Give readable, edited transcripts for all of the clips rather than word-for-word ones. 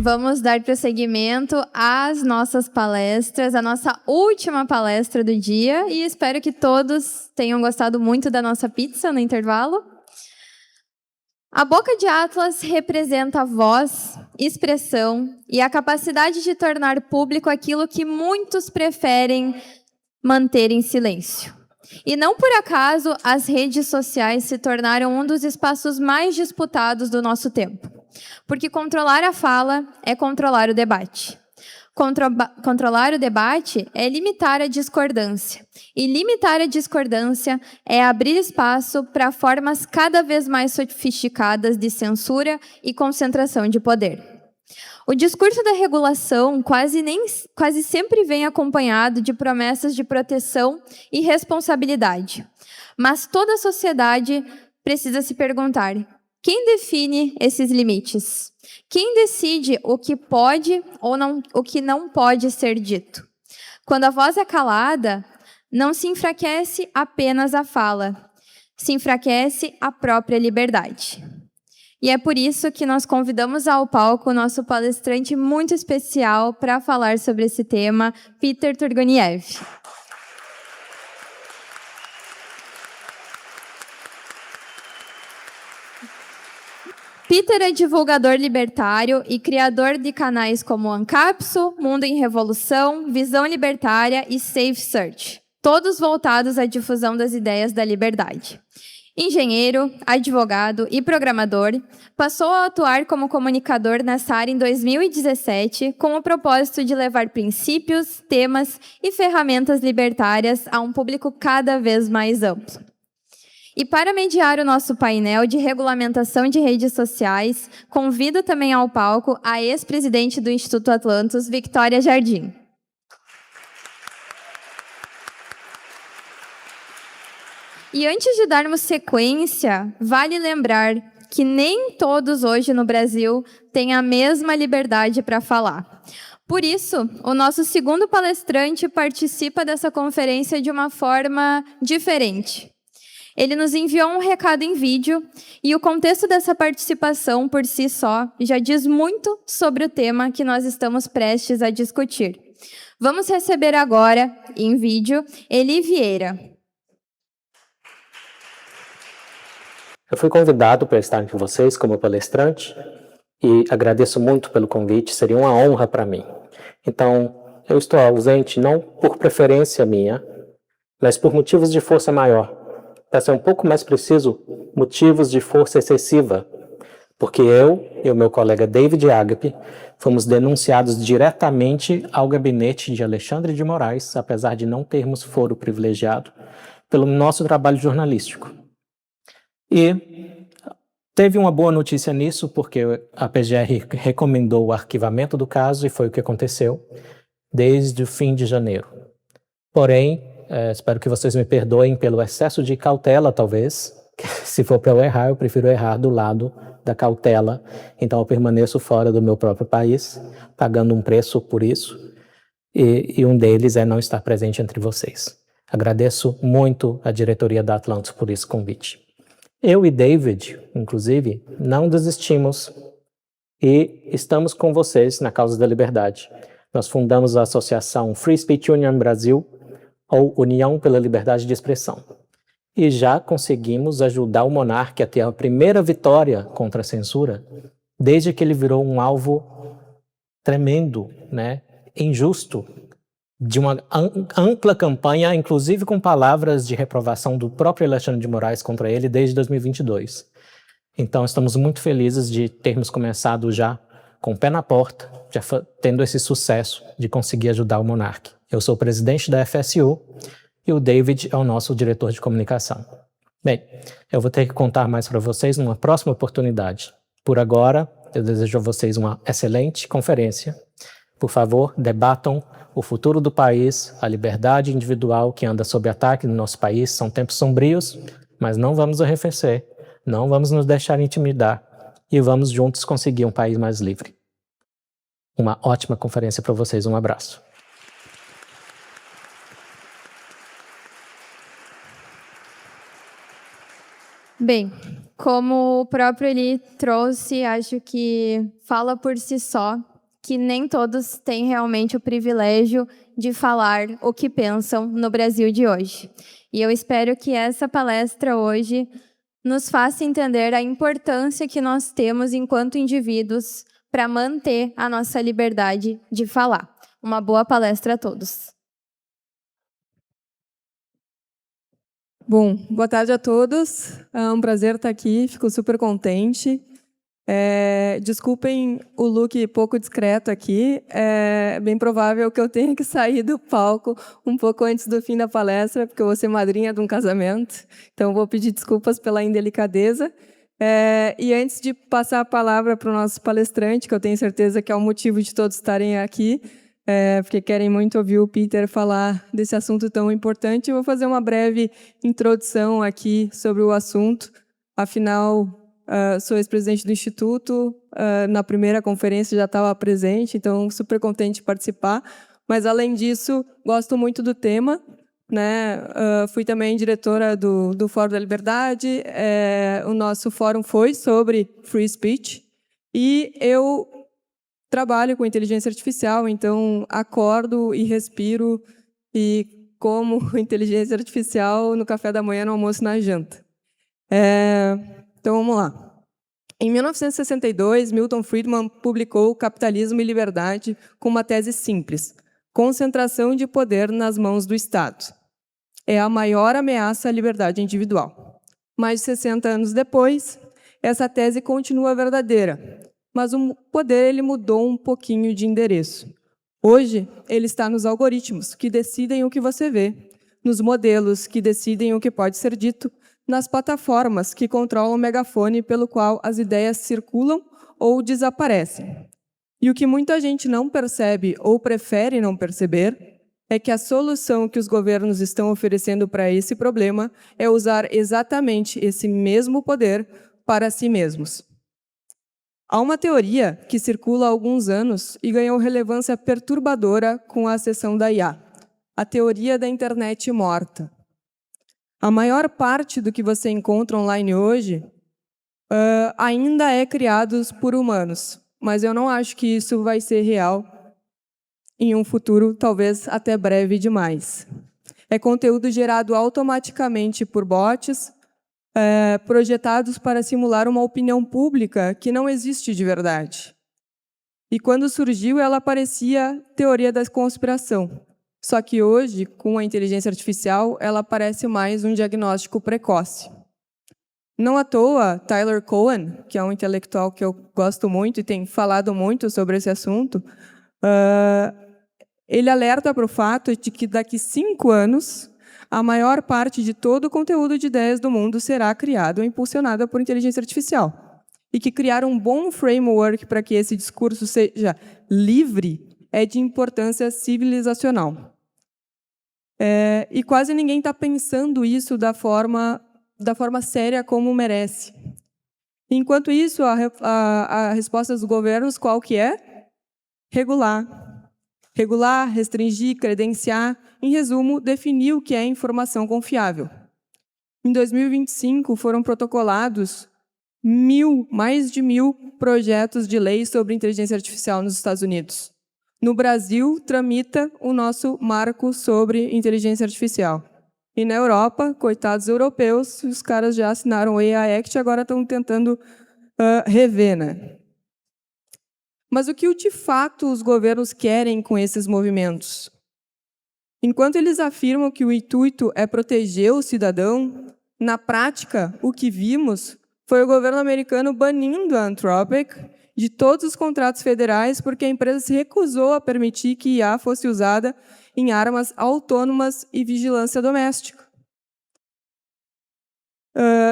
vamos dar prosseguimento às nossas palestras, a nossa última palestra do dia, e espero que todos tenham gostado muito da nossa pizza no intervalo. A Boca de Atlas representa a voz, expressão e a capacidade de tornar público aquilo que muitos preferem manter em silêncio. E não por acaso as redes sociais se tornaram um dos espaços mais disputados do nosso tempo. Porque controlar a fala é controlar o debate. Controlar o debate é limitar a discordância. E limitar a discordância é abrir espaço para formas cada vez mais sofisticadas de censura e concentração de poder. O discurso da regulação quase sempre vem acompanhado de promessas de proteção e responsabilidade. Mas toda a sociedade precisa se perguntar: quem define esses limites? Quem decide o que pode ou não, o que não pode ser dito? Quando a voz é calada, não se enfraquece apenas a fala, se enfraquece a própria liberdade. E é por isso que nós convidamos ao palco o nosso palestrante muito especial para falar sobre esse tema, Peter Turgoniev. Peter é divulgador libertário e criador de canais como Ancapso, Mundo em Revolução, Visão Libertária e Safe Search, todos voltados à difusão das ideias da liberdade. Engenheiro, advogado e programador, passou a atuar como comunicador nessa área em 2017, com o propósito de levar princípios, temas e ferramentas libertárias a um público cada vez mais amplo. E para mediar o nosso painel de regulamentação de redes sociais, convido também ao palco a ex-presidente do Instituto Atlantos, Victoria Jardim. E antes de darmos sequência, vale lembrar que nem todos hoje no Brasil têm a mesma liberdade para falar. Por isso, o nosso segundo palestrante participa dessa conferência de uma forma diferente. Ele nos enviou um recado em vídeo e o contexto dessa participação por si só já diz muito sobre o tema que nós estamos prestes a discutir. Vamos receber agora, em vídeo, Eli Vieira. Eu fui convidado para estar com vocês como palestrante e agradeço muito pelo convite, seria uma honra para mim. Então, eu estou ausente não por preferência minha, mas por motivos de força maior. Para ser um pouco mais preciso, motivos de força excessiva, porque eu e o meu colega David Agape fomos denunciados diretamente ao gabinete de Alexandre de Moraes, apesar de não termos foro privilegiado, pelo nosso trabalho jornalístico. E teve uma boa notícia nisso, porque a PGR recomendou o arquivamento do caso e foi o que aconteceu desde o fim de janeiro. Porém, espero que vocês me perdoem pelo excesso de cautela, talvez. Se for para eu errar, eu prefiro errar do lado da cautela. Então, eu permaneço fora do meu próprio país, pagando um preço por isso. E um deles é não estar presente entre vocês. Agradeço muito a diretoria da Atlantos por esse convite. Eu e David, inclusive, não desistimos e estamos com vocês na causa da liberdade. Nós fundamos a associação Free Speech Union Brasil, ou União pela Liberdade de Expressão. E já conseguimos ajudar o monarca a ter a primeira vitória contra a censura, desde que ele virou um alvo tremendo, injusto, de uma ampla campanha, inclusive com palavras de reprovação do próprio Alexandre de Moraes contra ele desde 2022. Então, estamos muito felizes de termos começado já com o pé na porta, já tendo esse sucesso de conseguir ajudar o monarca. Eu sou o presidente da FSU e o David é o nosso diretor de comunicação. Bem, eu vou ter que contar mais para vocês numa próxima oportunidade. Por agora, eu desejo a vocês uma excelente conferência. Por favor, debatam o futuro do país, a liberdade individual que anda sob ataque no nosso país. São tempos sombrios, mas não vamos arrefecer, não vamos nos deixar intimidar e vamos juntos conseguir um país mais livre. Uma ótima conferência para vocês. Um abraço. Bem, como o próprio Eli trouxe, acho que fala por si só que nem todos têm realmente o privilégio de falar o que pensam no Brasil de hoje. E eu espero que essa palestra hoje nos faça entender a importância que nós temos enquanto indivíduos para manter a nossa liberdade de falar. Uma boa palestra a todos. Bom, boa tarde a todos. É um prazer estar aqui, fico super contente. Desculpem o look pouco discreto aqui. É bem provável que eu tenha que sair do palco um pouco antes do fim da palestra, porque eu vou ser madrinha de um casamento. Então, vou pedir desculpas pela indelicadeza. E antes de passar a palavra para o nosso palestrante, que eu tenho certeza que é o motivo de todos estarem aqui, porque querem muito ouvir o Peter falar desse assunto tão importante, eu vou fazer uma breve introdução aqui sobre o assunto. Afinal, sou ex-presidente do Instituto, na primeira conferência já estava presente, então super contente de participar. Mas, além disso, gosto muito do tema, né? Fui também diretora do Fórum da Liberdade, o nosso fórum foi sobre free speech, e eu trabalho com inteligência artificial, então acordo e respiro e como inteligência artificial no café da manhã, no almoço e na janta. Então, vamos lá. Em 1962, Milton Friedman publicou Capitalismo e Liberdade com uma tese simples: concentração de poder nas mãos do Estado. É a maior ameaça à liberdade individual. Mais de 60 anos depois, essa tese continua verdadeira, mas o poder ele mudou um pouquinho de endereço. Hoje, ele está nos algoritmos, que decidem o que você vê, nos modelos, que decidem o que pode ser dito, nas plataformas, que controlam o megafone pelo qual as ideias circulam ou desaparecem. E o que muita gente não percebe ou prefere não perceber é que a solução que os governos estão oferecendo para esse problema é usar exatamente esse mesmo poder para si mesmos. Há uma teoria que circula há alguns anos e ganhou relevância perturbadora com a ascensão da IA, a teoria da internet morta. A maior parte do que você encontra online hoje ainda é criado por humanos, mas eu não acho que isso vai ser real em um futuro talvez até breve demais. É conteúdo gerado automaticamente por bots, projetados para simular uma opinião pública que não existe de verdade. E quando surgiu, ela parecia teoria da conspiração. Só que hoje, com a inteligência artificial, ela parece mais um diagnóstico precoce. Não à toa, Tyler Cowen, que é um intelectual que eu gosto muito e tem falado muito sobre esse assunto, ele alerta para o fato de que daqui 5 anos, a maior parte de todo o conteúdo de ideias do mundo será criado ou impulsionado por inteligência artificial. E que criar um bom framework para que esse discurso seja livre é de importância civilizacional. E quase ninguém está pensando isso da forma séria como merece. Enquanto isso, a resposta dos governos qual que é? Regular. Regular, restringir, credenciar, em resumo, definir o que é informação confiável. Em 2025, foram protocolados mais de 1.000 projetos de lei sobre inteligência artificial nos Estados Unidos. No Brasil, tramita o nosso marco sobre inteligência artificial. E na Europa, coitados europeus, os caras já assinaram o AI Act e agora estão tentando rever, né? Mas o que de fato os governos querem com esses movimentos? Enquanto eles afirmam que o intuito é proteger o cidadão, na prática, o que vimos foi o governo americano banindo a Anthropic de todos os contratos federais porque a empresa se recusou a permitir que IA fosse usada em armas autônomas e vigilância doméstica,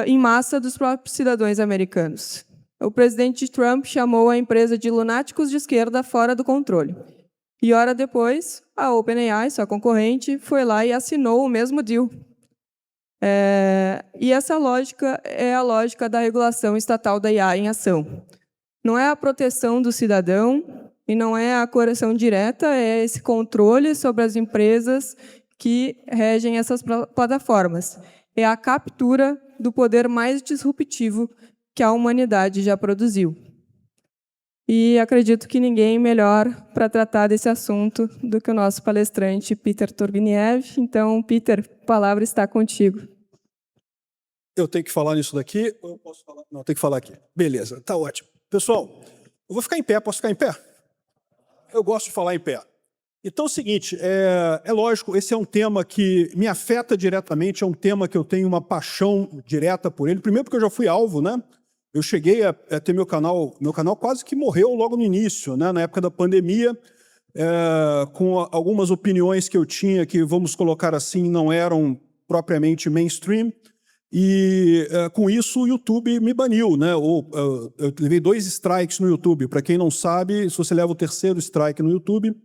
em massa dos próprios cidadãos americanos. O presidente Trump chamou a empresa de lunáticos de esquerda fora do controle. E, hora depois, a OpenAI, sua concorrente, foi lá e assinou o mesmo deal. E essa lógica é a lógica da regulação estatal da IA em ação. Não é a proteção do cidadão e não é a correção direta, é esse controle sobre as empresas que regem essas plataformas. É a captura do poder mais disruptivo que a humanidade já produziu. E acredito que ninguém melhor para tratar desse assunto do que o nosso palestrante, Peter Turgeniev. Então, Peter, a palavra está contigo. Eu tenho que falar nisso daqui ou eu posso falar? Não, tem que falar aqui. Beleza, tá ótimo. Pessoal, eu vou ficar em pé. Posso ficar em pé? Eu gosto de falar em pé. Então é o seguinte, é lógico, esse é um tema que me afeta diretamente, é um tema que eu tenho uma paixão direta por ele. Primeiro porque eu já fui alvo, né? Eu cheguei a ter meu canal quase que morreu logo no início, né? Na época da pandemia, com algumas opiniões que eu tinha que, vamos colocar assim, não eram propriamente mainstream. E com isso o YouTube me baniu, né? Eu levei 2 strikes no YouTube. Para quem não sabe, se você leva o 3º strike no YouTube,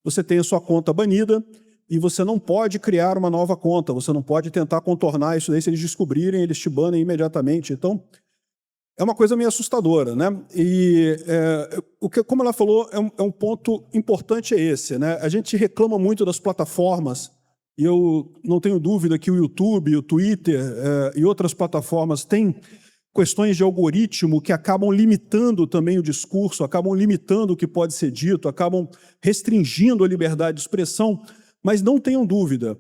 você tem a sua conta banida e você não pode criar uma nova conta. Você não pode tentar contornar isso daí. Se eles descobrirem, eles te banem imediatamente. Então, é uma coisa meio assustadora, né? E como ela falou, um ponto importante é esse, né? A gente reclama muito das plataformas. E eu não tenho dúvida que o YouTube, o Twitter e outras plataformas têm questões de algoritmo que acabam limitando também o discurso, acabam limitando o que pode ser dito, acabam restringindo a liberdade de expressão, mas não tenham dúvida,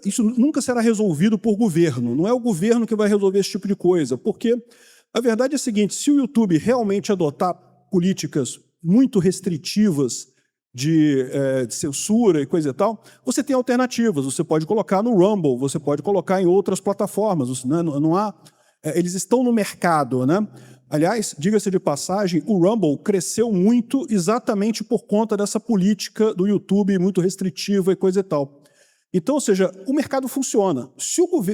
isso nunca será resolvido por governo. Não é o governo que vai resolver esse tipo de coisa, porque a verdade é a seguinte, se o YouTube realmente adotar políticas muito restritivas de censura e coisa e tal, você tem alternativas, você pode colocar no Rumble, você pode colocar em outras plataformas, né? Não há, eles estão no mercado, né? Aliás, diga-se de passagem, o Rumble cresceu muito exatamente por conta dessa política do YouTube muito restritiva e coisa e tal. Então, ou seja, o mercado funciona.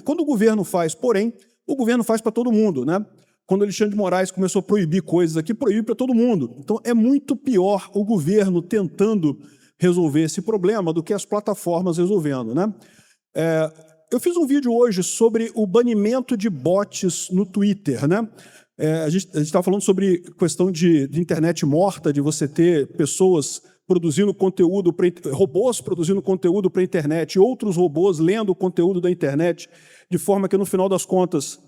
Quando o governo faz, porém, o governo faz para todo mundo, né? Quando Alexandre de Moraes começou a proibir coisas aqui, proíbe para todo mundo. Então, é muito pior o governo tentando resolver esse problema do que as plataformas resolvendo, né? Eu fiz um vídeo hoje sobre o banimento de bots no Twitter, né? A gente estava falando sobre questão de internet morta, de você ter pessoas produzindo conteúdo, robôs produzindo conteúdo para a internet, e outros robôs lendo o conteúdo da internet, de forma que, no final das contas,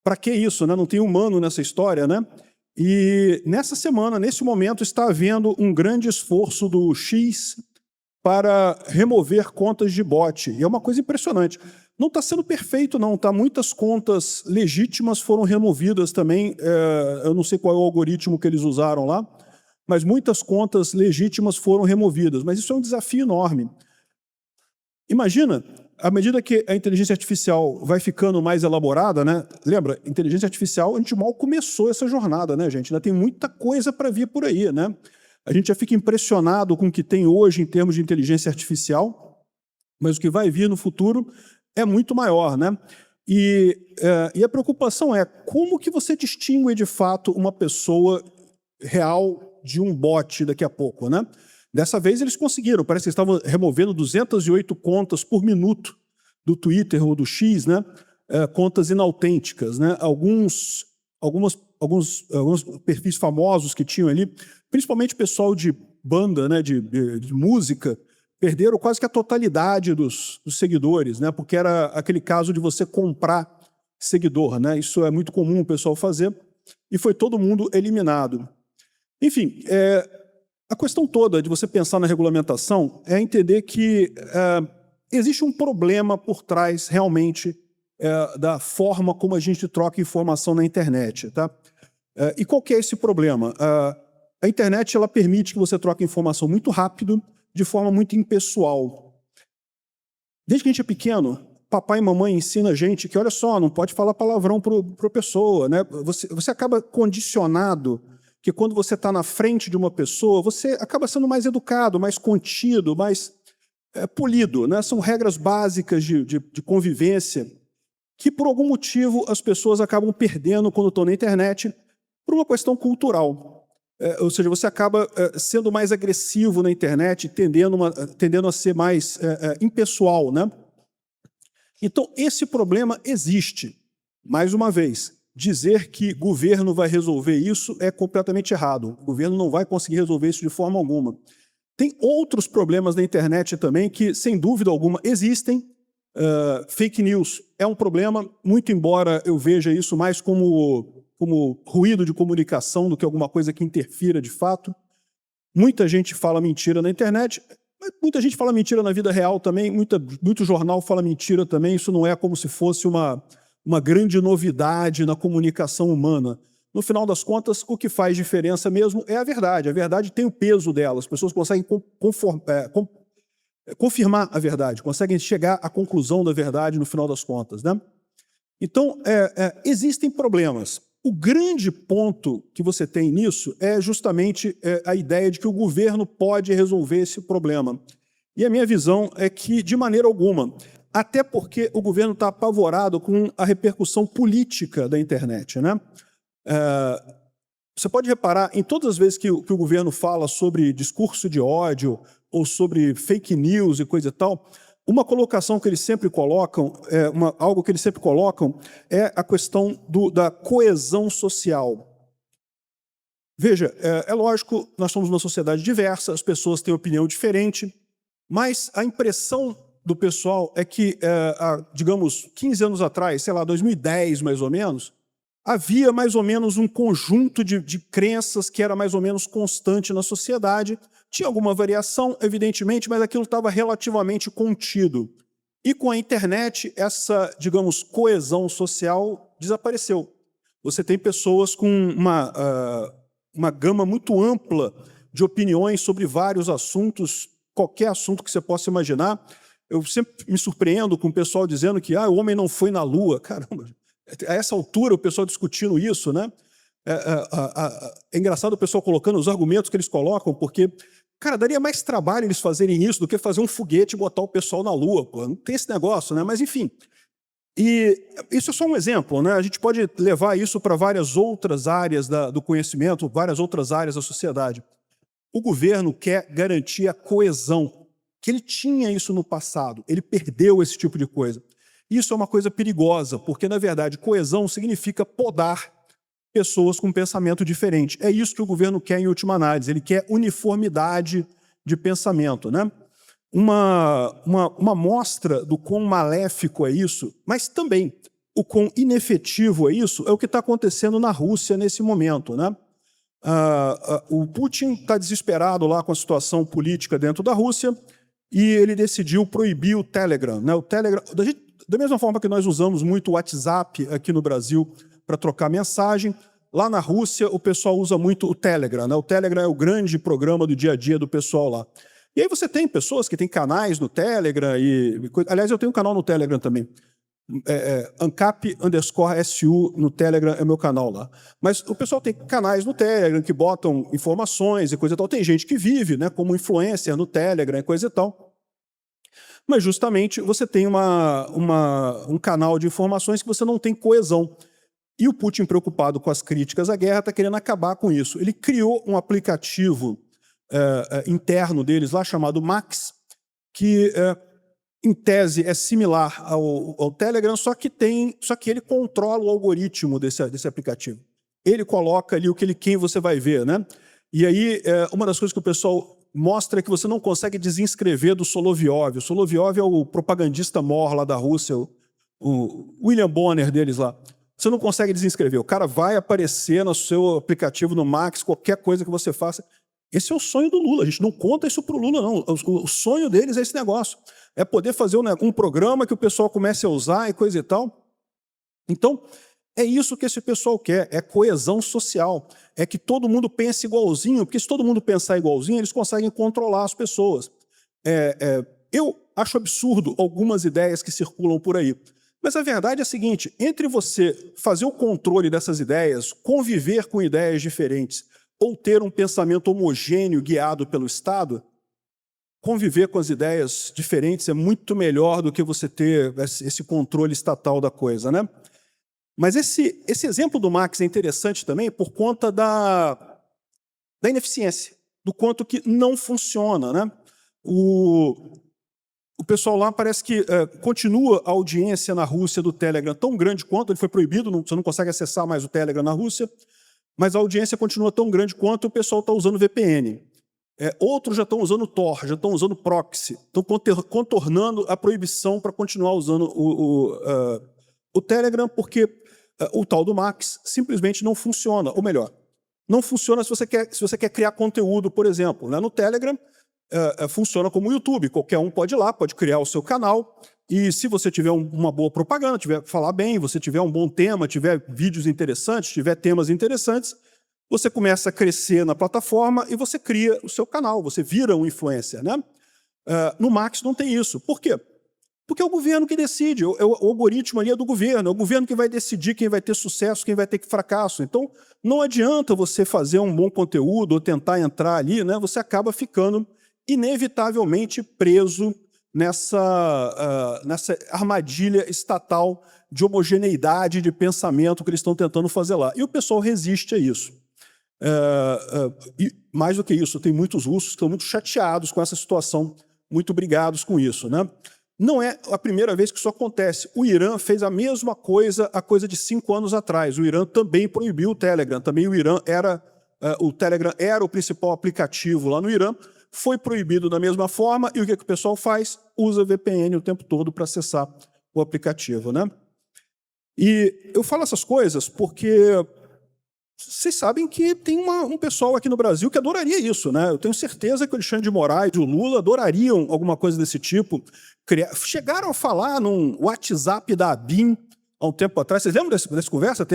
para que isso, né? Não tem humano nessa história, né? E nessa semana, nesse momento, está havendo um grande esforço do X para remover contas de bot. E é uma coisa impressionante. Não está sendo perfeito, não, tá? Muitas contas legítimas foram removidas também. Eu não sei qual é o algoritmo que eles usaram lá, mas muitas contas legítimas foram removidas. Mas isso é um desafio enorme. Imagina, à medida que a inteligência artificial vai ficando mais elaborada, né? Lembra, inteligência artificial, a gente mal começou essa jornada, né, gente? Ainda tem muita coisa para vir por aí, né? A gente já fica impressionado com o que tem hoje em termos de inteligência artificial, mas o que vai vir no futuro é muito maior, né? E a preocupação é como que você distingue, de fato, uma pessoa real de um bot daqui a pouco, né? Dessa vez eles conseguiram, parece que eles estavam removendo 208 contas por minuto do Twitter ou do X, né? Contas inautênticas, né? Alguns perfis famosos que tinham ali, principalmente pessoal de banda, né? de música, perderam quase que a totalidade dos seguidores, né? Porque era aquele caso de você comprar seguidor, né? Isso é muito comum o pessoal fazer, e foi todo mundo eliminado. Enfim, a questão toda de você pensar na regulamentação é entender que existe um problema por trás, realmente, da forma como a gente troca informação na internet. Tá? E qual que é esse problema? A internet ela permite que você troque informação muito rápido, de forma muito impessoal. Desde que a gente é pequeno, papai e mamãe ensinam a gente que, olha só, não pode falar palavrão para a pessoa. Né? Você acaba condicionado que quando você está na frente de uma pessoa, você acaba sendo mais educado, mais contido, mais polido. Né? São regras básicas de convivência que, por algum motivo, as pessoas acabam perdendo quando estão na internet por uma questão cultural. Ou seja, você acaba sendo mais agressivo na internet, tendendo a ser mais impessoal. Né? Então, esse problema existe. Mais uma vez, dizer que governo vai resolver isso é completamente errado. O governo não vai conseguir resolver isso de forma alguma. Tem outros problemas na internet também que, sem dúvida alguma, existem. Fake news é um problema, muito embora eu veja isso mais como como ruído de comunicação do que alguma coisa que interfira de fato. Muita gente fala mentira na internet, mas muita gente fala mentira na vida real também, muito jornal fala mentira também, isso não é como se fosse uma grande novidade na comunicação humana. No final das contas, o que faz diferença mesmo é a verdade tem o peso dela, as pessoas conseguem confirmar a verdade, conseguem chegar à conclusão da verdade no final das contas, né? Então, existem problemas. O grande ponto que você tem nisso é justamente a ideia de que o governo pode resolver esse problema. E a minha visão é que, de maneira alguma, até porque o governo está apavorado com a repercussão política da internet, né? Você pode reparar, em todas as vezes que o governo fala sobre discurso de ódio ou sobre fake news e coisa e tal, uma colocação que eles sempre colocam, algo que eles sempre colocam, é a questão da coesão social. Veja, é lógico, nós somos uma sociedade diversa, as pessoas têm opinião diferente, mas a impressão do pessoal é que, digamos, 15 anos atrás, sei lá, 2010 mais ou menos, havia mais ou menos um conjunto de crenças que era mais ou menos constante na sociedade. Tinha alguma variação, evidentemente, mas aquilo estava relativamente contido. E com a internet, essa, digamos, coesão social desapareceu. Você tem pessoas com uma gama muito ampla de opiniões sobre vários assuntos, qualquer assunto que você possa imaginar. Eu sempre me surpreendo com o pessoal dizendo que o homem não foi na Lua. Caramba, a essa altura o pessoal discutindo isso, né? É engraçado o pessoal colocando os argumentos que eles colocam, porque, cara, daria mais trabalho eles fazerem isso do que fazer um foguete e botar o pessoal na Lua. Pô. Não tem esse negócio, né? Mas, enfim. E isso é só um exemplo, né? A gente pode levar isso para várias outras áreas do conhecimento, várias outras áreas da sociedade. O governo quer garantir a coesão, que ele tinha isso no passado, ele perdeu esse tipo de coisa. Isso é uma coisa perigosa, porque, na verdade, coesão significa podar pessoas com pensamento diferente. É isso que o governo quer em última análise, ele quer uniformidade de pensamento, né? Uma mostra do quão maléfico é isso, mas também o quão inefetivo é isso, é o que está acontecendo na Rússia nesse momento, né? O Putin está desesperado lá com a situação política dentro da Rússia e ele decidiu proibir o Telegram, né? O Telegram, da mesma forma que nós usamos muito o WhatsApp aqui no Brasil para trocar mensagem, lá na Rússia o pessoal usa muito o Telegram, né? O Telegram é o grande programa do dia a dia do pessoal lá. E aí você tem pessoas que têm canais no Telegram, aliás, eu tenho um canal no Telegram também, ANCAP_SU no Telegram é meu canal lá. Mas o pessoal tem canais no Telegram que botam informações e coisa e tal. Tem gente que vive, né, como influencer no Telegram e coisa e tal. Mas justamente você tem um canal de informações que você não tem coesão. E o Putin, preocupado com as críticas à guerra, está querendo acabar com isso. Ele criou um aplicativo interno deles lá, chamado Max, que, em tese, é similar ao Telegram, só que ele controla o algoritmo desse aplicativo. Ele coloca ali quem você vai ver, né? E aí, uma das coisas que o pessoal mostra que você não consegue desinscrever do Solovyov. O Solovyov é o propagandista mor lá da Rússia, o William Bonner deles lá. Você não consegue desinscrever. O cara vai aparecer no seu aplicativo no Max, qualquer coisa que você faça. Esse é o sonho do Lula. A gente não conta isso para o Lula, não. O sonho deles é esse negócio. É poder fazer um programa que o pessoal comece a usar e coisa e tal. Então, é isso que esse pessoal quer, é coesão social. É que todo mundo pense igualzinho, porque se todo mundo pensar igualzinho, eles conseguem controlar as pessoas. Eu acho absurdo algumas ideias que circulam por aí. Mas a verdade é a seguinte, entre você fazer o controle dessas ideias, conviver com ideias diferentes, ou ter um pensamento homogêneo guiado pelo Estado, conviver com as ideias diferentes é muito melhor do que você ter esse controle estatal da coisa, né? Mas esse exemplo do Max é interessante também por conta da ineficiência, do quanto que não funciona, né? O pessoal lá parece que continua a audiência na Rússia do Telegram tão grande quanto, ele foi proibido, você não consegue acessar mais o Telegram na Rússia, mas a audiência continua tão grande quanto o pessoal está usando VPN. Outros já estão usando Tor, já estão usando proxy, estão contornando a proibição para continuar usando o Telegram, porque o tal do Max simplesmente não funciona. Ou melhor, não funciona se você quer criar conteúdo, por exemplo. Né? No Telegram, funciona como o YouTube. Qualquer um pode ir lá, pode criar o seu canal. E se você tiver uma boa propaganda, tiver falar bem, você tiver um bom tema, tiver vídeos interessantes, tiver temas interessantes, você começa a crescer na plataforma e você cria o seu canal, você vira um influencer. Né? No Max não tem isso. Por quê? Porque é o governo que decide, o algoritmo ali é do governo, é o governo que vai decidir quem vai ter sucesso, quem vai ter fracasso. Então, não adianta você fazer um bom conteúdo ou tentar entrar ali, né? Você acaba ficando inevitavelmente preso nessa armadilha estatal de homogeneidade de pensamento que eles estão tentando fazer lá. E o pessoal resiste a isso. E mais do que isso, tem muitos russos que estão muito chateados com essa situação, muito brigados com isso. Né? Não é a primeira vez que isso acontece. O Irã fez a mesma coisa há coisa de 5 anos atrás. O Irã também proibiu o Telegram. Também o Telegram era o principal aplicativo lá no Irã. Foi proibido da mesma forma. E o que o pessoal faz? Usa VPN o tempo todo para acessar o aplicativo. Né? E eu falo essas coisas porque vocês sabem que tem um pessoal aqui no Brasil que adoraria isso. Né? Eu tenho certeza que o Alexandre de Moraes e o Lula adorariam alguma coisa desse tipo. Chegaram a falar num WhatsApp da ABIN há um tempo atrás. Vocês lembram dessa conversa?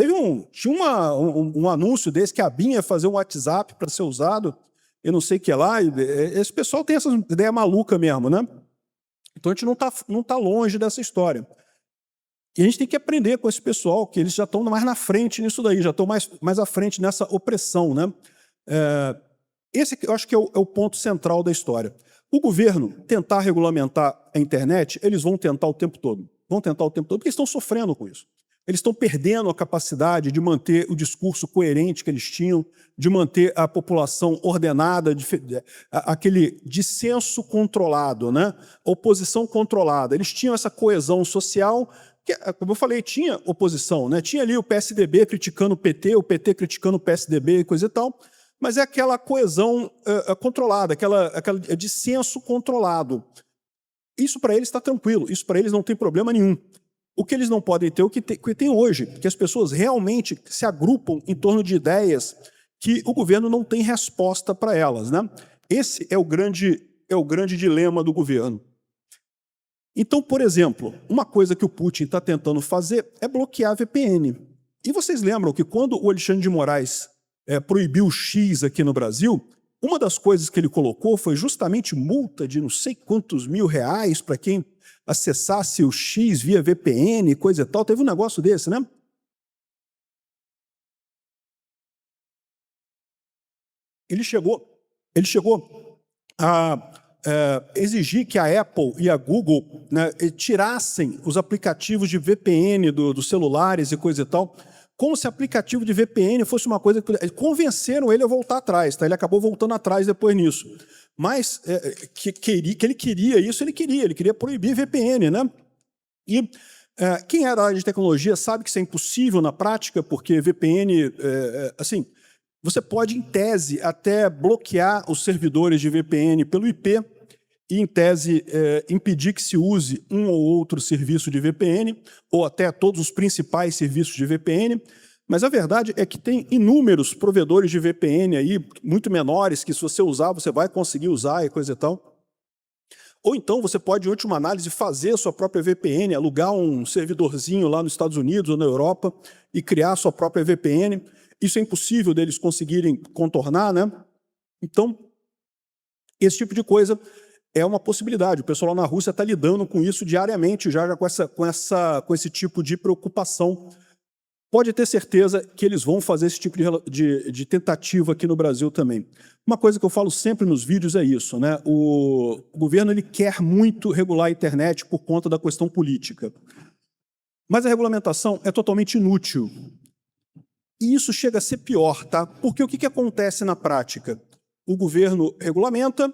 Tinha um anúncio desse que a ABIN ia fazer um WhatsApp para ser usado, eu não sei o que lá. Esse pessoal tem essa ideia maluca mesmo. Né? Então a gente não tá longe dessa história. E a gente tem que aprender com esse pessoal, que eles já estão mais na frente nisso daí, já estão mais à frente nessa opressão. Né? Esse eu acho que é o ponto central da história. O governo tentar regulamentar a internet, eles vão tentar o tempo todo. Vão tentar o tempo todo, porque eles estão sofrendo com isso. Eles estão perdendo a capacidade de manter o discurso coerente que eles tinham, de manter a população ordenada, aquele dissenso controlado, né? Oposição controlada. Eles tinham essa coesão social, que, como eu falei, tinha oposição, né? Tinha ali o PSDB criticando o PT criticando o PSDB e coisa e tal, mas é aquela coesão controlada, aquele dissenso controlado. Isso para eles está tranquilo, isso para eles não tem problema nenhum. O que eles não podem ter, o que tem hoje, que as pessoas realmente se agrupam em torno de ideias que o governo não tem resposta para elas. Né? Esse é o grande dilema do governo. Então, por exemplo, uma coisa que o Putin está tentando fazer é bloquear a VPN. E vocês lembram que quando o Alexandre de Moraes proibiu o X aqui no Brasil, uma das coisas que ele colocou foi justamente multa de não sei quantos R$1.000 para quem acessasse o X via VPN, coisa e tal. Teve um negócio desse, né? Ele chegou a exigir que a Apple e a Google, né, tirassem os aplicativos de VPN dos celulares e coisa e tal, como se aplicativo de VPN fosse uma coisa que convenceram ele a voltar atrás. Tá? Ele acabou voltando atrás depois nisso. Mas que ele queria isso, ele queria proibir VPN. Né? E quem é da área de tecnologia sabe que isso é impossível na prática, porque VPN, assim, você pode, em tese, até bloquear os servidores de VPN pelo IP e, em tese, impedir que se use um ou outro serviço de VPN, ou até todos os principais serviços de VPN. Mas a verdade é que tem inúmeros provedores de VPN aí, muito menores, que se você usar, você vai conseguir usar e coisa e tal. Ou então você pode, em última análise, fazer a sua própria VPN, alugar um servidorzinho lá nos Estados Unidos ou na Europa e criar a sua própria VPN. Isso é impossível deles conseguirem contornar, né? Então, esse tipo de coisa é uma possibilidade. O pessoal lá na Rússia está lidando com isso diariamente, já com esse tipo de preocupação. Pode ter certeza que eles vão fazer esse tipo de tentativa aqui no Brasil também. Uma coisa que eu falo sempre nos vídeos é isso, né? O governo ele quer muito regular a internet por conta da questão política. Mas a regulamentação é totalmente inútil. E isso chega a ser pior, tá? Porque o que acontece na prática? O governo regulamenta,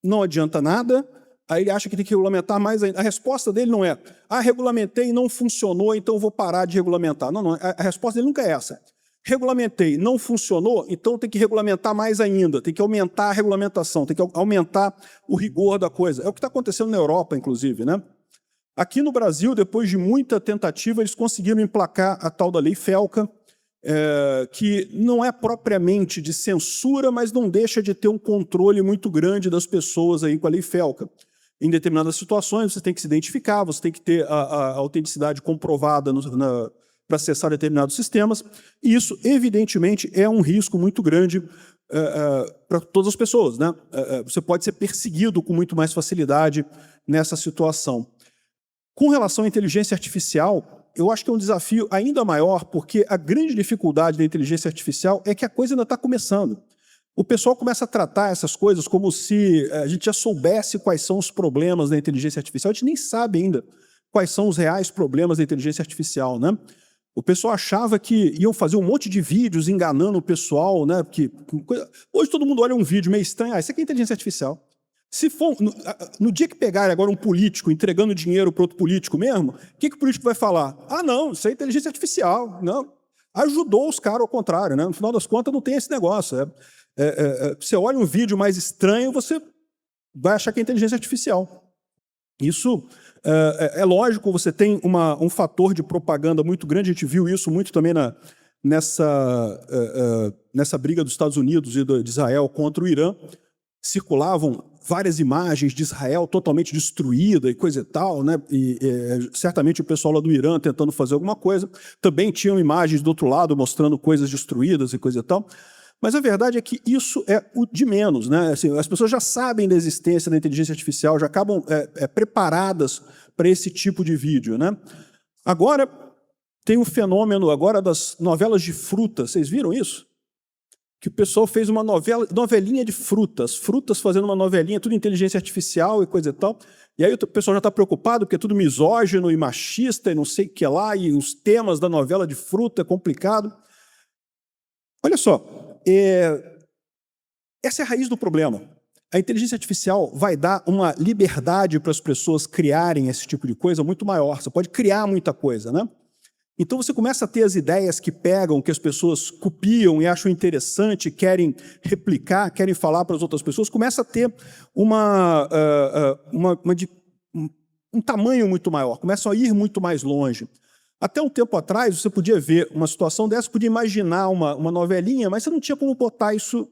não adianta nada, aí ele acha que tem que regulamentar mais ainda. A resposta dele não é, regulamentei e não funcionou, então eu vou parar de regulamentar. Não, a resposta dele nunca é essa. Regulamentei, não funcionou, então tem que regulamentar mais ainda, tem que aumentar a regulamentação, tem que aumentar o rigor da coisa. É o que está acontecendo na Europa, inclusive, né? Aqui no Brasil, depois de muita tentativa, eles conseguiram emplacar a tal da Lei Felca, que não é propriamente de censura, mas não deixa de ter um controle muito grande das pessoas aí com a Lei Felca. Em determinadas situações, você tem que se identificar, você tem que ter a autenticidade comprovada para acessar determinados sistemas, e isso, evidentemente, é um risco muito grande para todas as pessoas, né? Você pode ser perseguido com muito mais facilidade nessa situação. Com relação à inteligência artificial, eu acho que é um desafio ainda maior, porque a grande dificuldade da inteligência artificial é que a coisa ainda está começando. O pessoal começa a tratar essas coisas como se a gente já soubesse quais são os problemas da inteligência artificial. A gente nem sabe ainda quais são os reais problemas da inteligência artificial, né? O pessoal achava que iam fazer um monte de vídeos enganando o pessoal, né? Hoje todo mundo olha um vídeo meio estranho, isso aqui é inteligência artificial. Se for no dia que pegarem agora um político entregando dinheiro para outro político mesmo, o que o político vai falar? Ah, não, isso é inteligência artificial. Não, ajudou os caras ao contrário, né? No final das contas, não tem esse negócio. Você olha um vídeo mais estranho, você vai achar que é inteligência artificial. Isso é lógico, você tem um fator de propaganda muito grande, a gente viu isso muito também nessa briga dos Estados Unidos e de Israel contra o Irã. Circulavam várias imagens de Israel totalmente destruída e coisa e tal, né? Certamente o pessoal lá do Irã tentando fazer alguma coisa. Também tinham imagens do outro lado mostrando coisas destruídas e coisa e tal. Mas a verdade é que isso é o de menos, né? Assim, as pessoas já sabem da existência da inteligência artificial, já acabam preparadas para esse tipo de vídeo, né? Agora tem um fenômeno agora das novelas de frutas. Vocês viram isso? Que o pessoal fez uma novelinha de frutas fazendo uma novelinha, tudo inteligência artificial e coisa e tal. E aí o pessoal já está preocupado, porque é tudo misógino e machista e não sei o que lá, e os temas da novela de fruta é complicado. Olha só, essa é a raiz do problema. A inteligência artificial vai dar uma liberdade para as pessoas criarem esse tipo de coisa muito maior. Você pode criar muita coisa, né? Então você começa a ter as ideias que pegam, que as pessoas copiam e acham interessante, querem replicar, querem falar para as outras pessoas, começa a ter um tamanho muito maior, começam a ir muito mais longe. Até um tempo atrás, você podia ver uma situação dessa, podia imaginar uma novelinha, mas você não tinha como botar isso,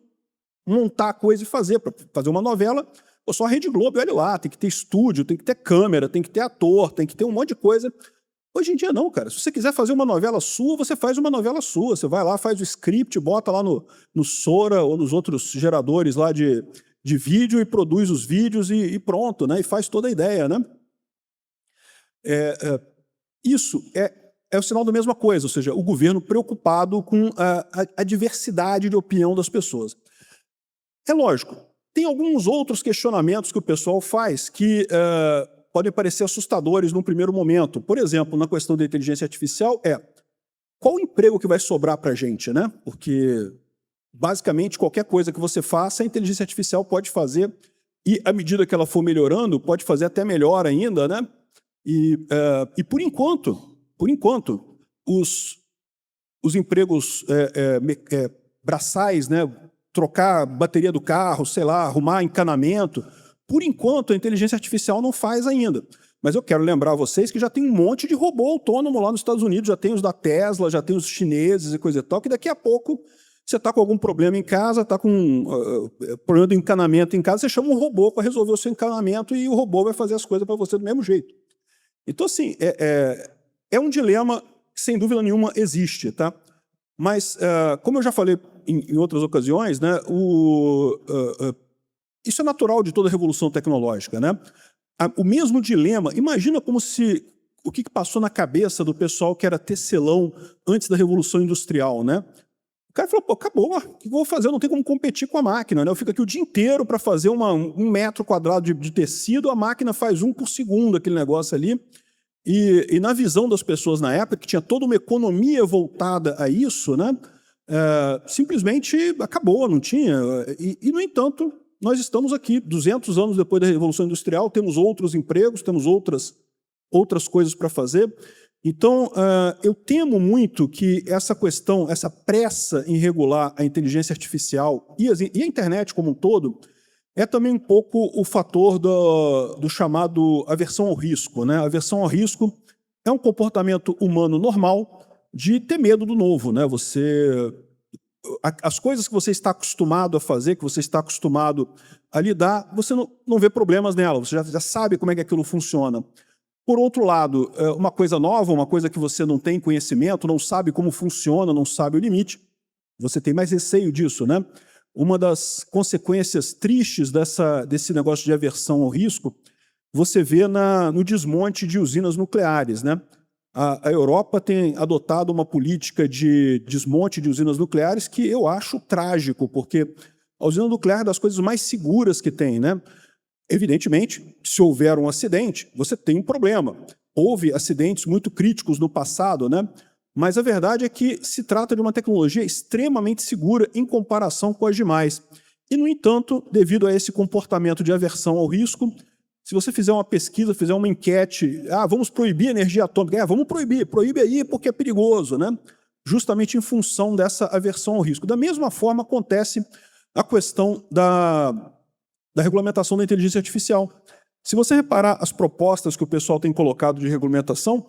montar a coisa e fazer. Para fazer uma novela, só a Rede Globo, olha lá, tem que ter estúdio, tem que ter câmera, tem que ter ator, tem que ter um monte de coisa. Hoje em dia não, cara. Se você quiser fazer uma novela sua, você faz uma novela sua. Você vai lá, faz o script, bota lá no Sora ou nos outros geradores lá de vídeo e produz os vídeos e pronto, né? E faz toda a ideia, né? Isso é o sinal da mesma coisa, ou seja, o governo preocupado com a diversidade de opinião das pessoas. É lógico, tem alguns outros questionamentos que o pessoal faz que podem parecer assustadores num primeiro momento. Por exemplo, na questão da inteligência artificial qual o emprego que vai sobrar para a gente, né? Porque, basicamente, qualquer coisa que você faça, a inteligência artificial pode fazer, e, à medida que ela for melhorando, pode fazer até melhor ainda, né? E por enquanto, os empregos braçais, né? Trocar bateria do carro, sei lá, arrumar encanamento, por enquanto, a inteligência artificial não faz ainda. Mas eu quero lembrar vocês que já tem um monte de robô autônomo lá nos Estados Unidos, já tem os da Tesla, já tem os chineses e coisa e tal, que daqui a pouco você está com algum problema em casa, está com problema do encanamento em casa, você chama um robô para resolver o seu encanamento e o robô vai fazer as coisas para você do mesmo jeito. Então, assim, é um dilema que, sem dúvida nenhuma, existe, tá? Mas, como eu já falei em outras ocasiões, né, isso é natural de toda revolução tecnológica, né? O mesmo dilema, imagina o que passou na cabeça do pessoal que era tecelão antes da Revolução Industrial, né? O cara falou, pô, acabou, o que eu vou fazer? Eu não tenho como competir com a máquina, né? Eu fico aqui o dia inteiro para fazer um metro quadrado de tecido, a máquina faz 1 por segundo aquele negócio ali. E na visão das pessoas na época, que tinha toda uma economia voltada a isso, né? Simplesmente acabou, não tinha. E, no entanto, nós estamos aqui, 200 anos depois da Revolução Industrial, temos outros empregos, temos outras coisas para fazer. Então, eu temo muito que essa questão, essa pressa em regular a inteligência artificial e a internet como um todo, é também um pouco o fator do chamado aversão ao risco, né? A aversão ao risco é um comportamento humano normal de ter medo do novo, né? As coisas que você está acostumado a fazer, que você está acostumado a lidar, você não vê problemas nela, você já sabe como é que aquilo funciona. Por outro lado, uma coisa nova, uma coisa que você não tem conhecimento, não sabe como funciona, não sabe o limite, você tem mais receio disso, né? Uma das consequências tristes desse negócio de aversão ao risco, você vê no desmonte de usinas nucleares, né? A Europa tem adotado uma política de desmonte de usinas nucleares que eu acho trágico, porque a usina nuclear é das coisas mais seguras que tem, né? Evidentemente, se houver um acidente, você tem um problema. Houve acidentes muito críticos no passado, né? Mas a verdade é que se trata de uma tecnologia extremamente segura em comparação com as demais. E, no entanto, devido a esse comportamento de aversão ao risco, se você fizer uma pesquisa, fizer uma enquete, vamos proibir a energia atômica, vamos proíbe aí porque é perigoso, né? Justamente em função dessa aversão ao risco. Da mesma forma acontece a questão da regulamentação da inteligência artificial. Se você reparar as propostas que o pessoal tem colocado de regulamentação,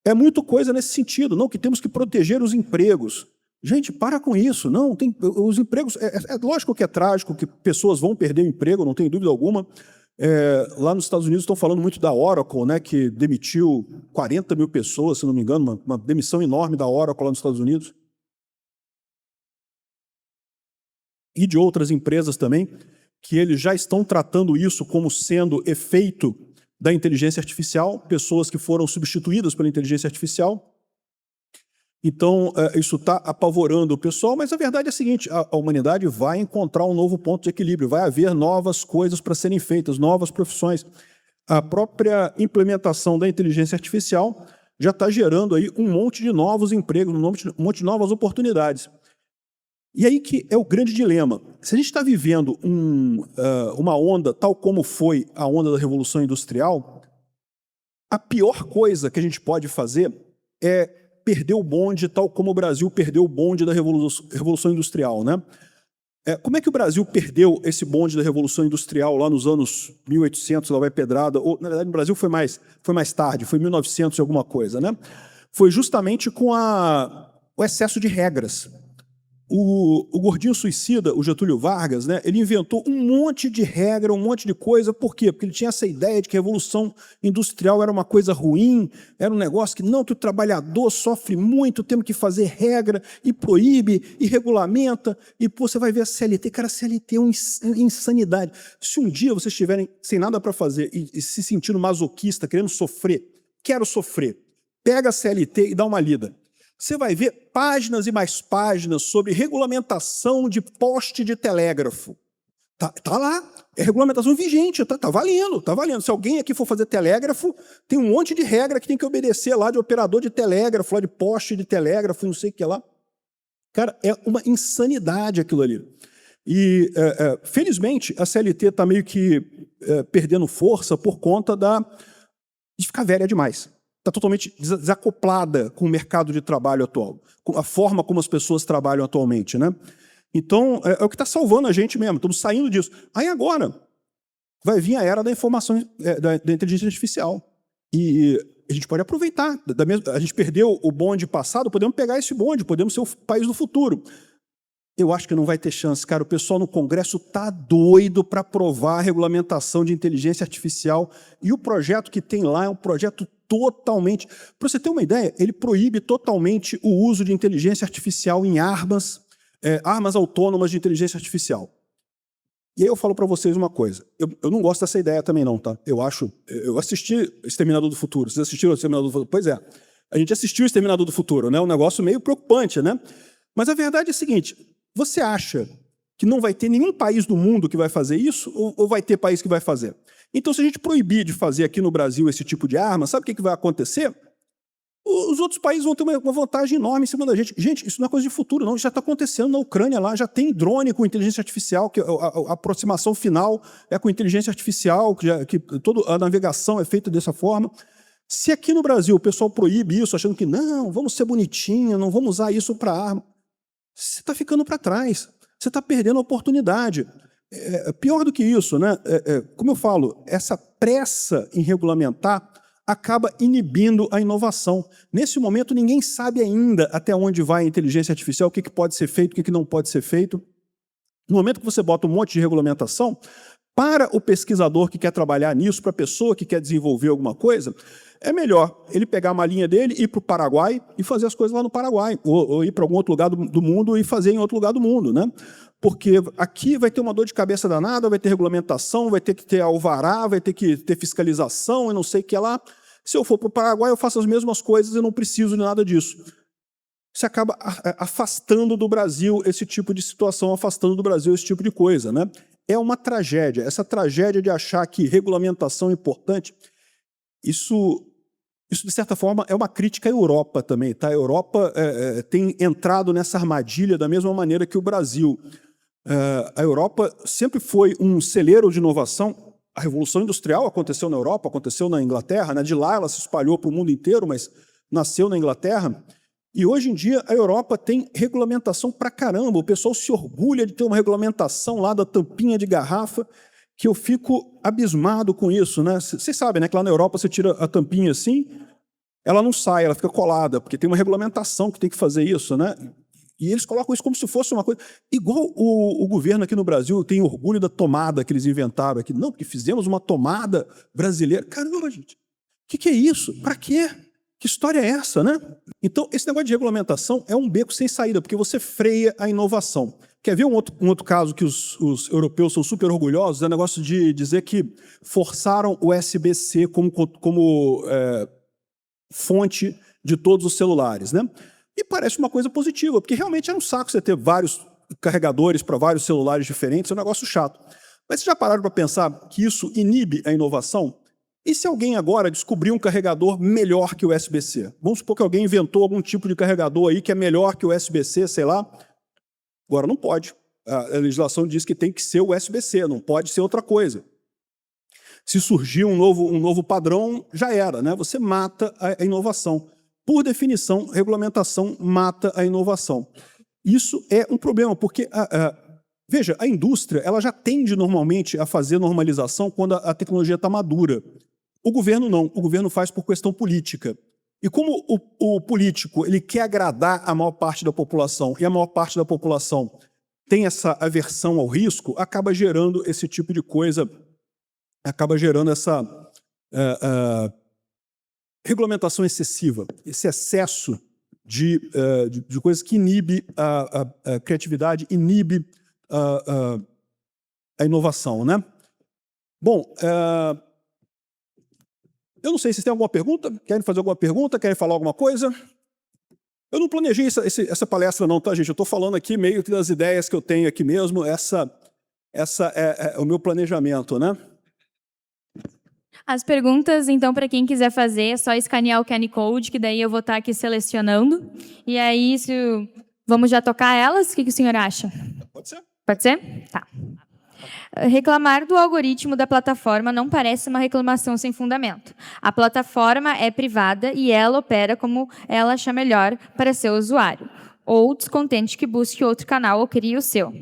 é muito coisa nesse sentido, não, que temos que proteger os empregos. Gente, para com isso, não, os empregos, é lógico que é trágico, que pessoas vão perder o emprego, não tem dúvida alguma. Lá nos Estados Unidos estão falando muito da Oracle, né, que demitiu 40 mil pessoas, se não me engano, uma demissão enorme da Oracle lá nos Estados Unidos. E de outras empresas também, que eles já estão tratando isso como sendo efeito da inteligência artificial, pessoas que foram substituídas pela inteligência artificial. Então, isso está apavorando o pessoal, mas a verdade é a seguinte, a humanidade vai encontrar um novo ponto de equilíbrio, vai haver novas coisas para serem feitas, novas profissões. A própria implementação da inteligência artificial já está gerando aí um monte de novos empregos, um monte de novas oportunidades. E aí que é o grande dilema. Se a gente está vivendo uma onda tal como foi a onda da Revolução Industrial, a pior coisa que a gente pode fazer é perder o bonde tal como o Brasil perdeu o bonde da Revolução Industrial, né? Como é que o Brasil perdeu esse bonde da Revolução Industrial lá nos anos 1800, lá vai pedrada, ou na verdade no Brasil foi mais tarde, foi 1900 e alguma coisa, né? Foi justamente com o excesso de regras. O gordinho suicida, o Getúlio Vargas, né, ele inventou um monte de regra, um monte de coisa. Por quê? Porque ele tinha essa ideia de que a Revolução Industrial era uma coisa ruim, era um negócio que o trabalhador sofre muito, temos que fazer regra, e proíbe, e regulamenta, e você vai ver a CLT. Cara, a CLT é uma insanidade. Se um dia vocês estiverem sem nada para fazer e se sentindo masoquista, querendo sofrer, quero sofrer, pega a CLT e dá uma lida. Você vai ver páginas e mais páginas sobre regulamentação de poste de telégrafo. Tá lá, é regulamentação vigente, tá valendo. Se alguém aqui for fazer telégrafo, tem um monte de regra que tem que obedecer lá de operador de telégrafo, lá de poste de telégrafo, não sei o que lá. Cara, é uma insanidade aquilo ali. E, felizmente, a CLT está meio que perdendo força por conta de ficar velha demais. Está totalmente desacoplada com o mercado de trabalho atual, com a forma como as pessoas trabalham atualmente, né? Então, é o que está salvando a gente mesmo, estamos saindo disso. Aí agora vai vir a era da informação, da inteligência artificial. E a gente pode aproveitar. A gente perdeu o bonde passado, podemos pegar esse bonde, podemos ser o país do futuro. Eu acho que não vai ter chance, cara. O pessoal no Congresso está doido para aprovar a regulamentação de inteligência artificial. E o projeto que tem lá é um projeto totalmente... Para você ter uma ideia, ele proíbe totalmente o uso de inteligência artificial em armas autônomas de inteligência artificial. E aí eu falo para vocês uma coisa. Eu não gosto dessa ideia também não, tá? Eu assisti Exterminador do Futuro. Vocês assistiram Exterminador do Futuro? Pois é. A gente assistiu Exterminador do Futuro, né? Um negócio meio preocupante, né? Mas a verdade é a seguinte, você acha que não vai ter nenhum país do mundo que vai fazer isso ou vai ter país que vai fazer? Então, se a gente proibir de fazer aqui no Brasil esse tipo de arma, sabe o que vai acontecer? Os outros países vão ter uma vantagem enorme em cima da gente. Gente, isso não é coisa de futuro, não. Isso já está acontecendo na Ucrânia lá, já tem drone com inteligência artificial, que a aproximação final é com inteligência artificial, que toda a navegação é feita dessa forma. Se aqui no Brasil o pessoal proíbe isso, achando que não, vamos ser bonitinho, não vamos usar isso para arma, você está ficando para trás. Você está perdendo a oportunidade. Pior do que isso, né? Como eu falo, essa pressa em regulamentar acaba inibindo a inovação. Nesse momento, ninguém sabe ainda até onde vai a inteligência artificial, o que pode ser feito, o que não pode ser feito. No momento que você bota um monte de regulamentação, para o pesquisador que quer trabalhar nisso, para a pessoa que quer desenvolver alguma coisa, é melhor ele pegar a malinha dele, ir para o Paraguai e fazer as coisas lá no Paraguai, ou ir para algum outro lugar do mundo e fazer em outro lugar do mundo, né? Porque aqui vai ter uma dor de cabeça danada, vai ter regulamentação, vai ter que ter alvará, vai ter que ter fiscalização e não sei o que lá. Se eu for para o Paraguai, eu faço as mesmas coisas e não preciso de nada disso. Você acaba afastando do Brasil esse tipo de situação, afastando do Brasil esse tipo de coisa, né? É uma tragédia. Essa tragédia de achar que regulamentação é importante, isso de certa forma, é uma crítica à Europa também. Tá? A Europa tem entrado nessa armadilha da mesma maneira que o Brasil. A Europa sempre foi um celeiro de inovação. A Revolução Industrial aconteceu na Europa, aconteceu na Inglaterra, né? De lá ela se espalhou para o mundo inteiro, mas nasceu na Inglaterra. E hoje em dia a Europa tem regulamentação pra caramba. O pessoal se orgulha de ter uma regulamentação lá da tampinha de garrafa, que eu fico abismado com isso, né? Vocês sabem, né, que lá na Europa você tira a tampinha assim, ela não sai, ela fica colada, porque tem uma regulamentação que tem que fazer isso, né? E eles colocam isso como se fosse uma coisa... Igual o governo aqui no Brasil tem orgulho da tomada que eles inventaram aqui. Não, porque fizemos uma tomada brasileira. Caramba, gente, o que é isso? Para quê? Que história é essa, né? Então, esse negócio de regulamentação é um beco sem saída, porque você freia a inovação. Quer ver um outro caso que os europeus são super orgulhosos? É o negócio de dizer que forçaram o USB-C como fonte de todos os celulares, né? E parece uma coisa positiva, porque realmente era um saco você ter vários carregadores para vários celulares diferentes, é um negócio chato. Mas vocês já pararam para pensar que isso inibe a inovação? E se alguém agora descobrir um carregador melhor que o USB-C? Vamos supor que alguém inventou algum tipo de carregador aí que é melhor que o USB-C, sei lá. Agora não pode. A legislação diz que tem que ser o USB-C, não pode ser outra coisa. Se surgir um novo padrão, já era, né? Você mata a inovação. Por definição, regulamentação mata a inovação. Isso é um problema, porque, veja, a indústria ela já tende normalmente a fazer normalização quando a tecnologia está madura. O governo não, o governo faz por questão política. E como o político ele quer agradar a maior parte da população, e a maior parte da população tem essa aversão ao risco, acaba gerando esse tipo de coisa, acaba gerando essa regulamentação excessiva, esse excesso de coisas que inibe a criatividade, inibe a inovação, né? Bom, eu não sei se vocês têm alguma pergunta, querem fazer alguma pergunta, querem falar alguma coisa? Eu não planejei essa palestra não, tá, gente? Eu estou falando aqui meio que das ideias que eu tenho aqui mesmo, essa é o meu planejamento, né? As perguntas, então, para quem quiser fazer, é só escanear o QR Code, que daí eu vou estar aqui selecionando. E aí, vamos já tocar elas? O que o senhor acha? Pode ser. Pode ser? Tá. Reclamar do algoritmo da plataforma não parece uma reclamação sem fundamento. A plataforma é privada e ela opera como ela achar melhor para seu usuário, ou descontente que busque outro canal ou crie o seu.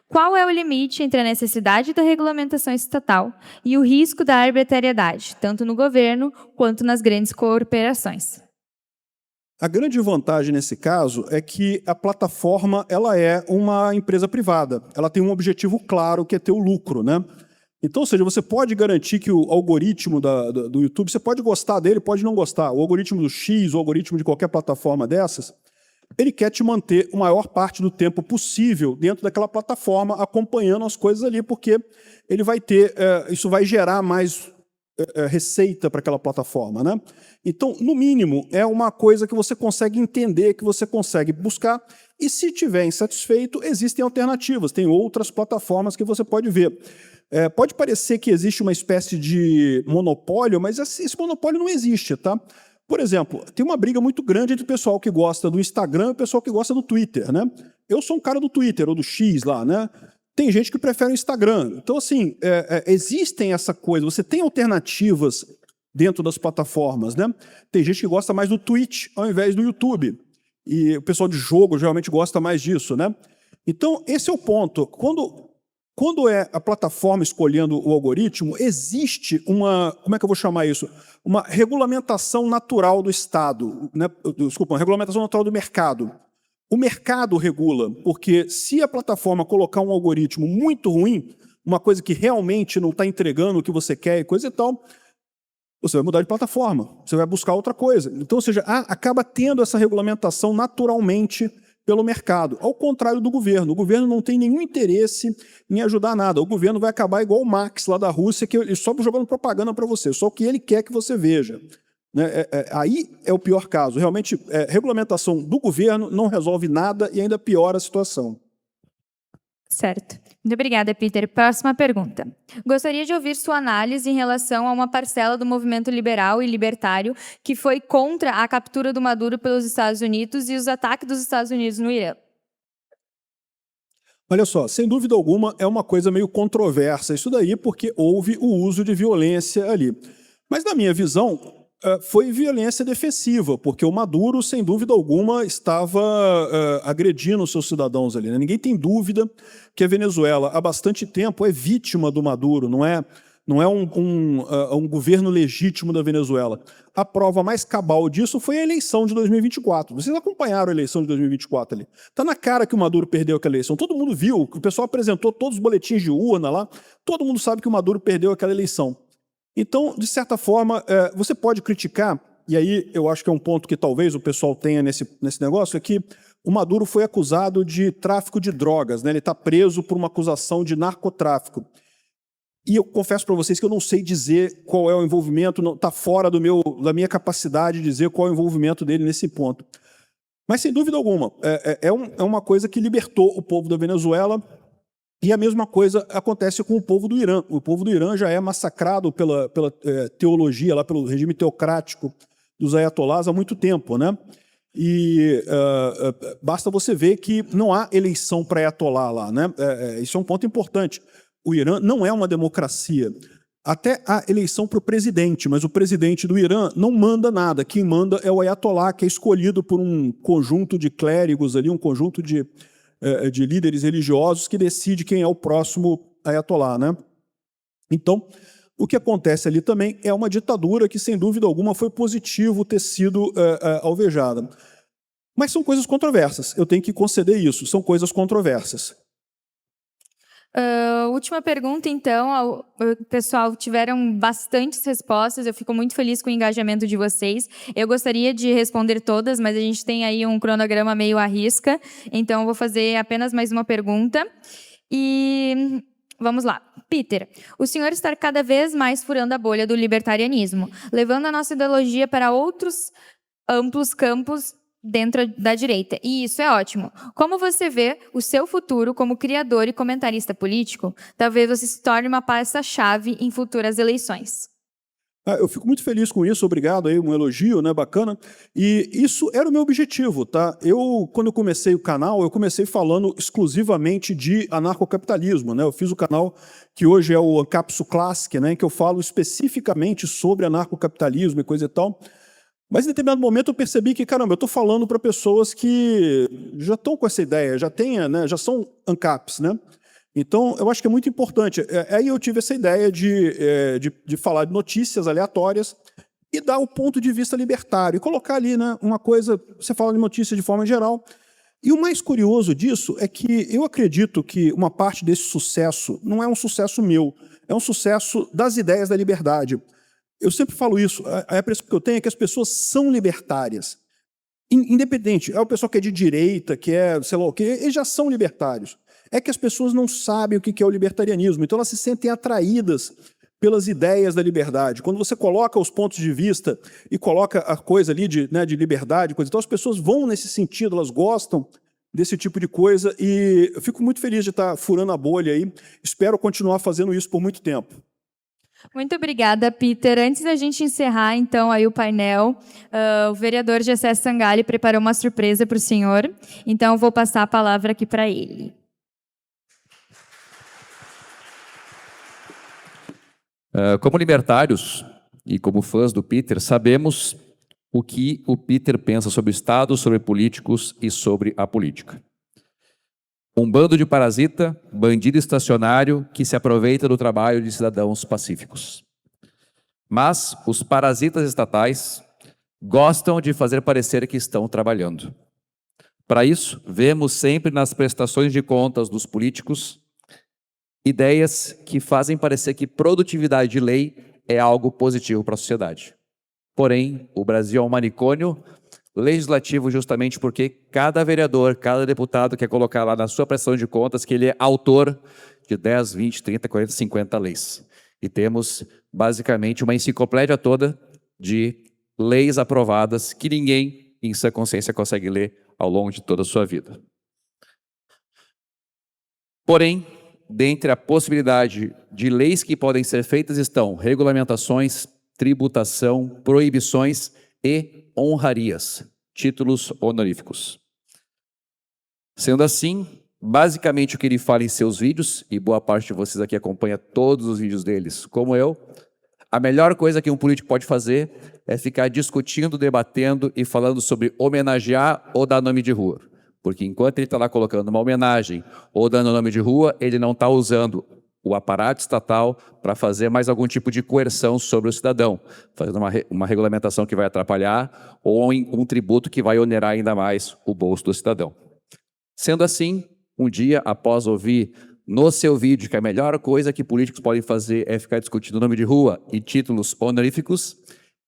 Qual é o limite entre a necessidade da regulamentação estatal e o risco da arbitrariedade, tanto no governo quanto nas grandes corporações? A grande vantagem nesse caso é que a plataforma ela é uma empresa privada. Ela tem um objetivo claro, que é ter o lucro, né? Então, ou seja, você pode garantir que o algoritmo do YouTube, você pode gostar dele, pode não gostar. O algoritmo do X, o algoritmo de qualquer plataforma dessas, ele quer te manter a maior parte do tempo possível dentro daquela plataforma, acompanhando as coisas ali, porque ele vai ter, isso vai gerar mais receita para aquela plataforma, né? Então, no mínimo, é uma coisa que você consegue entender, que você consegue buscar, e se estiver insatisfeito, existem alternativas, tem outras plataformas que você pode ver. Pode parecer que existe uma espécie de monopólio, mas esse monopólio não existe, tá? Por exemplo, tem uma briga muito grande entre o pessoal que gosta do Instagram e o pessoal que gosta do Twitter, né? Eu sou um cara do Twitter, ou do X lá, né? Tem gente que prefere o Instagram. Então, assim, existem essa coisa, você tem alternativas dentro das plataformas, né? Tem gente que gosta mais do Twitch ao invés do YouTube. E o pessoal de jogo geralmente gosta mais disso, né? Então, esse é o ponto. Quando quando é a plataforma escolhendo o algoritmo, existe uma, como é que eu vou chamar isso? Uma regulamentação natural do Estado, né? Desculpa, uma regulamentação natural do mercado. O mercado regula, porque se a plataforma colocar um algoritmo muito ruim, uma coisa que realmente não está entregando o que você quer e coisa e tal, você vai mudar de plataforma, você vai buscar outra coisa. Então, ou seja, acaba tendo essa regulamentação naturalmente pelo mercado, ao contrário do governo. O governo não tem nenhum interesse em ajudar nada. O governo vai acabar igual o Max lá da Rússia, que ele só jogando propaganda para você, só o que ele quer que você veja. Né? Aí é o pior caso. Realmente, regulamentação do governo não resolve nada e ainda piora a situação. Certo. Muito obrigada, Peter. Próxima pergunta. Gostaria de ouvir sua análise em relação a uma parcela do movimento liberal e libertário que foi contra a captura do Maduro pelos Estados Unidos e os ataques dos Estados Unidos no Irã. Olha só, sem dúvida alguma é uma coisa meio controversa isso daí, porque houve o uso de violência ali. Mas na minha visão, foi violência defensiva, porque o Maduro, sem dúvida alguma, estava agredindo os seus cidadãos ali. Né? Ninguém tem dúvida que a Venezuela, há bastante tempo, é vítima do Maduro, não é um governo legítimo da Venezuela. A prova mais cabal disso foi a eleição de 2024. Vocês acompanharam a eleição de 2024 ali. Está na cara que o Maduro perdeu aquela eleição. Todo mundo viu, o pessoal apresentou todos os boletins de urna lá, todo mundo sabe que o Maduro perdeu aquela eleição. Então, de certa forma, você pode criticar, e aí eu acho que é um ponto que talvez o pessoal tenha nesse negócio, é que o Maduro foi acusado de tráfico de drogas, né? Ele está preso por uma acusação de narcotráfico. E eu confesso para vocês que eu não sei dizer qual é o envolvimento, está fora da minha capacidade de dizer qual é o envolvimento dele nesse ponto. Mas, sem dúvida alguma, é uma coisa que libertou o povo da Venezuela. E a mesma coisa acontece com o povo do Irã. O povo do Irã já é massacrado pela teologia, lá, pelo regime teocrático dos ayatolás há muito tempo, né? E basta você ver que não há eleição para ayatolá lá, né? Isso é um ponto importante. O Irã não é uma democracia. Até há eleição para o presidente, mas o presidente do Irã não manda nada. Quem manda é o ayatolá, que é escolhido por um conjunto de clérigos ali, um conjunto de líderes religiosos que decide quem é o próximo ayatolá, né? Então, o que acontece ali também é uma ditadura que, sem dúvida alguma, foi positivo ter sido alvejada. Mas são coisas controversas, eu tenho que conceder isso, são coisas controversas. Última pergunta, então. Pessoal, tiveram bastantes respostas, eu fico muito feliz com o engajamento de vocês. Eu gostaria de responder todas, mas a gente tem aí um cronograma meio à risca, então eu vou fazer apenas mais uma pergunta. E vamos lá. Peter, o senhor está cada vez mais furando a bolha do libertarianismo, levando a nossa ideologia para outros amplos campos dentro da direita. E isso é ótimo. Como você vê o seu futuro como criador e comentarista político? Talvez você se torne uma peça-chave em futuras eleições. Eu fico muito feliz com isso, obrigado aí, um elogio, né, bacana. E isso era o meu objetivo, tá? Quando eu comecei o canal, eu comecei falando exclusivamente de anarcocapitalismo, né? Eu fiz o canal que hoje é o Ancapsu Classic, né, em que eu falo especificamente sobre anarcocapitalismo e coisa e tal. Mas em determinado momento eu percebi que, caramba, eu estou falando para pessoas que já estão com essa ideia, já são ANCAPs, né? Então, eu acho que é muito importante. Aí eu tive essa ideia de falar de notícias aleatórias e dar o ponto de vista libertário, e colocar ali, né, uma coisa, você fala de notícias de forma geral. E o mais curioso disso é que eu acredito que uma parte desse sucesso não é um sucesso meu, é um sucesso das ideias da liberdade. Eu sempre falo isso, a impressão que eu tenho é que as pessoas são libertárias. Independente, é o pessoal que é de direita, que é, sei lá o quê, eles já são libertários. É que as pessoas não sabem o que é o libertarianismo, então elas se sentem atraídas pelas ideias da liberdade. Quando você coloca os pontos de vista e coloca a coisa ali de liberdade, coisa, então as pessoas vão nesse sentido, elas gostam desse tipo de coisa, e eu fico muito feliz de estar furando a bolha aí. Espero continuar fazendo isso por muito tempo. Muito obrigada, Peter. Antes da gente encerrar, então, aí o painel, o vereador Gessé Sangalli preparou uma surpresa para o senhor, então eu vou passar a palavra aqui para ele. Como libertários e como fãs do Peter, sabemos o que o Peter pensa sobre o Estado, sobre políticos e sobre a política. Um bando de parasita, bandido estacionário que se aproveita do trabalho de cidadãos pacíficos. Mas os parasitas estatais gostam de fazer parecer que estão trabalhando. Para isso, vemos sempre nas prestações de contas dos políticos ideias que fazem parecer que produtividade de lei é algo positivo para a sociedade. Porém, o Brasil é um manicômio legislativo justamente porque cada vereador, cada deputado quer colocar lá na sua prestação de contas que ele é autor de 10, 20, 30, 40, 50 leis. E temos, basicamente, uma enciclopédia toda de leis aprovadas que ninguém, em sua consciência, consegue ler ao longo de toda a sua vida. Porém, dentre a possibilidade de leis que podem ser feitas estão regulamentações, tributação, proibições e honrarias, títulos honoríficos. Sendo assim, basicamente o que ele fala em seus vídeos, e boa parte de vocês aqui acompanha todos os vídeos deles, como eu, a melhor coisa que um político pode fazer é ficar discutindo, debatendo e falando sobre homenagear ou dar nome de rua. Porque enquanto ele está lá colocando uma homenagem ou dando nome de rua, ele não está usando o aparato estatal para fazer mais algum tipo de coerção sobre o cidadão, fazendo uma regulamentação que vai atrapalhar ou um tributo que vai onerar ainda mais o bolso do cidadão. Sendo assim, um dia, após ouvir no seu vídeo que a melhor coisa que políticos podem fazer é ficar discutindo nome de rua e títulos honoríficos,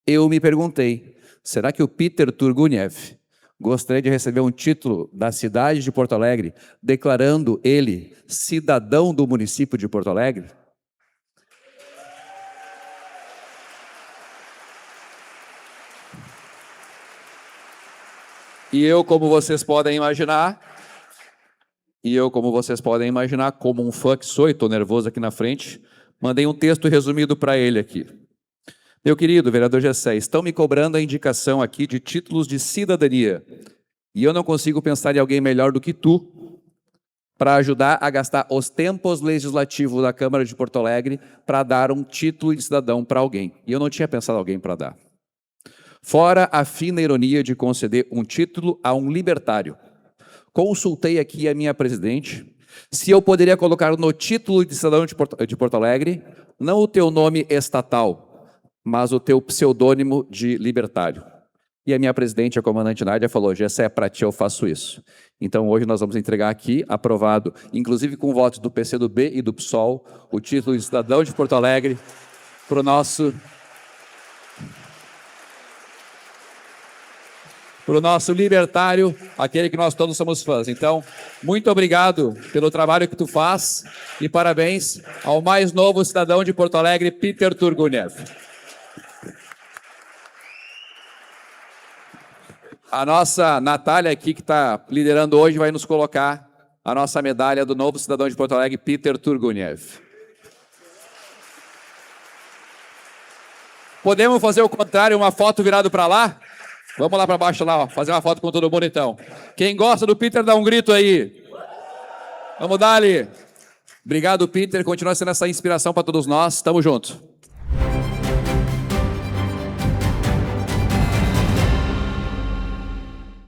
eu me perguntei, será que o Peter Turguniev gostaria de receber um título da cidade de Porto Alegre, declarando ele cidadão do município de Porto Alegre? E eu, como vocês podem imaginar, como um fã que sou, e estou nervoso aqui na frente, mandei um texto resumido para ele aqui. Meu querido vereador Gessé, estão me cobrando a indicação aqui de títulos de cidadania. E eu não consigo pensar em alguém melhor do que tu para ajudar a gastar os tempos legislativos da Câmara de Porto Alegre para dar um título de cidadão para alguém. E eu não tinha pensado em alguém para dar. Fora a fina ironia de conceder um título a um libertário. Consultei aqui a minha presidente se eu poderia colocar no título de cidadão de Porto Alegre não o teu nome estatal, mas o teu pseudônimo de libertário. E a minha presidente, a comandante Nádia, falou, Gessé, para ti eu faço isso. Então hoje nós vamos entregar aqui, aprovado, inclusive com votos do PCdoB e do PSOL, o título de cidadão de Porto Alegre para o nosso libertário, aquele que nós todos somos fãs. Então, muito obrigado pelo trabalho que tu faz e parabéns ao mais novo cidadão de Porto Alegre, Peter Turguniev. A nossa Natália aqui, que está liderando hoje, vai nos colocar a nossa medalha do novo cidadão de Porto Alegre, Peter Turguniev. Podemos fazer o contrário, uma foto virado para lá? Vamos lá para baixo, lá, ó, fazer uma foto com todo mundo, então. Quem gosta do Peter, dá um grito aí. Vamos dar ali. Obrigado, Peter. Continua sendo essa inspiração para todos nós. Tamo junto.